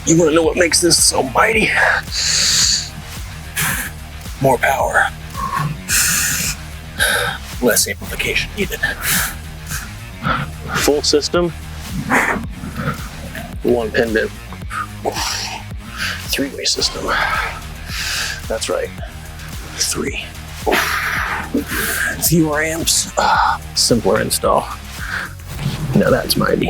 You want to know what makes this so mighty? More power. Less amplification needed. Full system. One pendant. Three-way system. That's right. 3. Fewer amps. Simpler install. Now that's mighty.